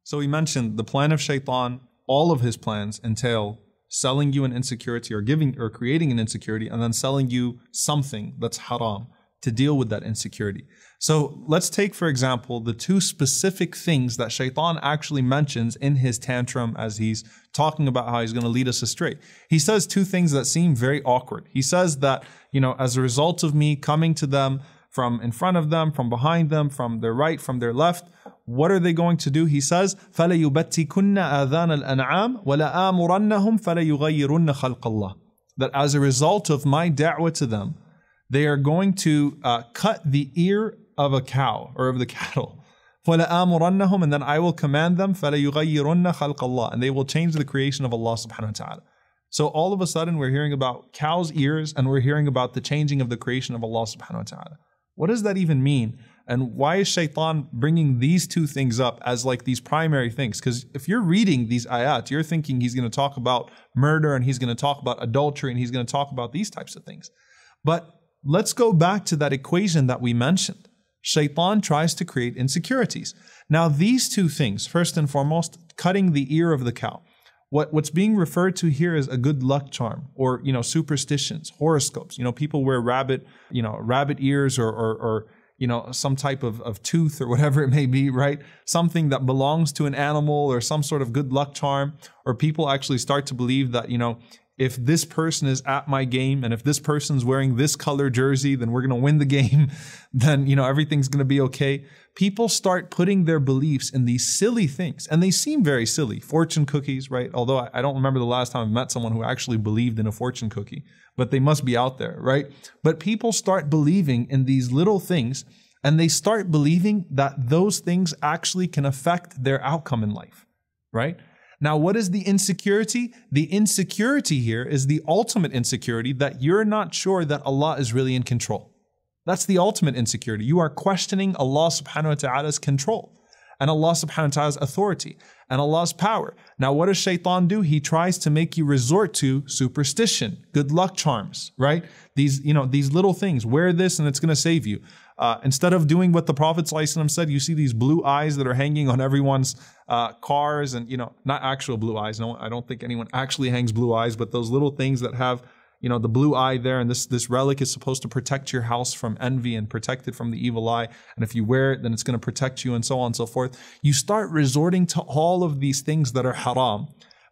So we mentioned the plan of shaitan, all of his plans entail selling you an insecurity or creating an insecurity and then selling you something that's haram to deal with that insecurity. So let's take, for example, the two specific things that shaitan actually mentions in his tantrum as he's talking about how he's going to lead us astray. He says two things that seem very awkward. He says that, as a result of me coming to them from in front of them, from behind them, from their right, from their left, what are they going to do? He says, فَلَيُبَتِّكُنَّ آذَانَ الْأَنْعَامِ وَلَآمُرَنَّهُمْ فَلَيُغَيِّرُنَّ خَلْقَ اللَّهِ. That as a result of my da'wah to them, they are going to cut the ear of a cow or of the cattle. فَلَآمُرَنَّهُمْ, and then I will command them, فَلَيُغَيِّرُنَّ خَلْقَ اللَّهِ, and they will change the creation of Allah subhanahu wa ta'ala. So all of a sudden we're hearing about cows' ears and we're hearing about the changing of the creation of Allah subhanahu wa ta'ala. What does that even mean? And why is shaitan bringing these two things up as like these primary things? Because if you're reading these ayat, you're thinking he's going to talk about murder and he's going to talk about adultery and he's going to talk about these types of things. But let's go back to that equation that we mentioned. Shaitan tries to create insecurities. Now these two things, first and foremost, cutting the ear of the cow. What's being referred to here is a good luck charm or, superstitions, horoscopes. People wear rabbit ears or some type of tooth or whatever it may be, right? Something that belongs to an animal or some sort of good luck charm. Or people actually start to believe that, if this person is at my game and if this person's wearing this color jersey, then we're going to win the game. Then, everything's going to be okay. People start putting their beliefs in these silly things, and they seem very silly. Fortune cookies, right? Although I don't remember the last time I met someone who actually believed in a fortune cookie, but they must be out there, right? But people start believing in these little things, and they start believing that those things actually can affect their outcome in life, right? Now, what is the insecurity? The insecurity here is the ultimate insecurity that you're not sure that Allah is really in control. That's the ultimate insecurity. You are questioning Allah subhanahu wa ta'ala's control and Allah subhanahu wa ta'ala's authority and Allah's power. Now, what does shaitan do? He tries to make you resort to superstition, good luck charms, right? These little things. Wear this and it's going to save you. Instead of doing what the Prophet ﷺ said, you see these blue eyes that are hanging on everyone's cars and, not actual blue eyes. No, I don't think anyone actually hangs blue eyes, but those little things that have, the blue eye there, and this relic is supposed to protect your house from envy and protect it from the evil eye. And if you wear it, then it's going to protect you and so on and so forth. You start resorting to all of these things that are haram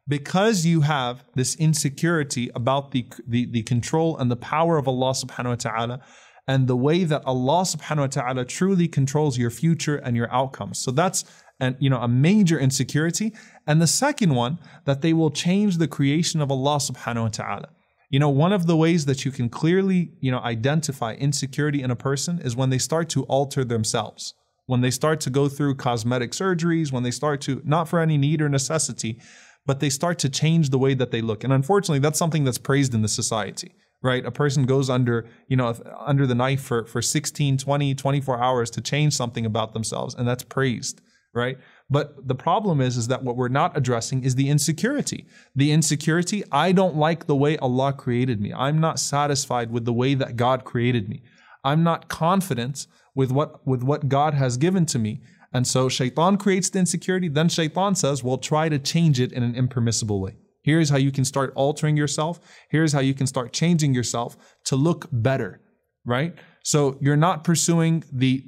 because you have this insecurity about the control and the power of Allah subhanahu wa ta'ala and the way that Allah subhanahu wa ta'ala truly controls your future and your outcomes. So that's a major insecurity. And the second one, that they will change the creation of Allah subhanahu wa ta'ala. One of the ways that you can clearly, identify insecurity in a person is when they start to alter themselves. When they start to go through cosmetic surgeries, when they start to, not for any need or necessity, but they start to change the way that they look. And unfortunately, that's something that's praised in the society, right? A person goes under the knife for 16, 20, 24 hours to change something about themselves, and that's praised, right? But the problem is that what we're not addressing is the insecurity. The insecurity, I don't like the way Allah created me. I'm not satisfied with the way that God created me. I'm not confident with what God has given to me. And so shaitan creates the insecurity. Then shaitan says, well, try to change it in an impermissible way. Here's how you can start altering yourself. Here's how you can start changing yourself to look better, right? So you're not pursuing the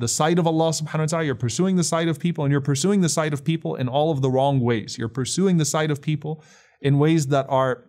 sight of Allah subhanahu wa ta'ala. You're pursuing the sight of people, and you're pursuing the sight of people in all of the wrong ways. You're pursuing the sight of people in ways that are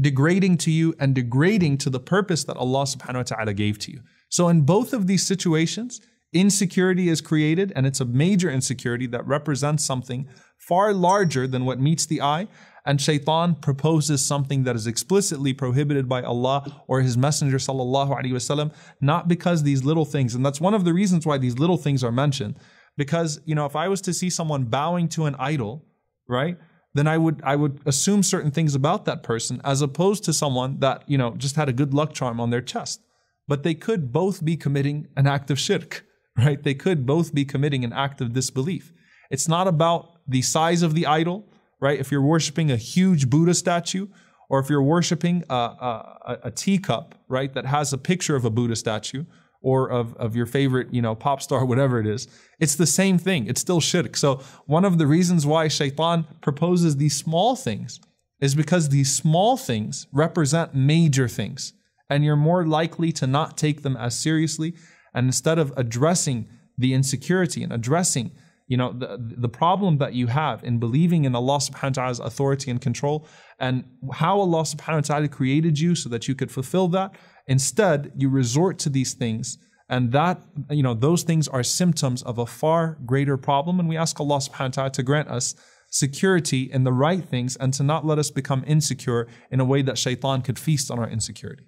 degrading to you and degrading to the purpose that Allah subhanahu wa ta'ala gave to you. So in both of these situations, insecurity is created, and it's a major insecurity that represents something far larger than what meets the eye. And shaitan proposes something that is explicitly prohibited by Allah or His Messenger sallallahu alaihi wasallam, not because these little things, and that's one of the reasons why these little things are mentioned. Because, if I was to see someone bowing to an idol, right, then I would assume certain things about that person as opposed to someone that, just had a good luck charm on their chest. But they could both be committing an act of shirk, right? They could both be committing an act of disbelief. It's not about the size of the idol, right? If you're worshiping a huge Buddha statue, or if you're worshiping a teacup, right, that has a picture of a Buddha statue, or of your favorite, pop star, whatever it is. It's the same thing. It's still shirk. So one of the reasons why shaitan proposes these small things is because these small things represent major things. And you're more likely to not take them as seriously. And instead of addressing the insecurity and addressing, the problem that you have in believing in Allah subhanahu wa ta'ala's authority and control and how Allah subhanahu wa ta'ala created you so that you could fulfill that, instead you resort to these things. And that, those things are symptoms of a far greater problem. And we ask Allah subhanahu wa ta'ala to grant us security in the right things and to not let us become insecure in a way that shaitan could feast on our insecurity.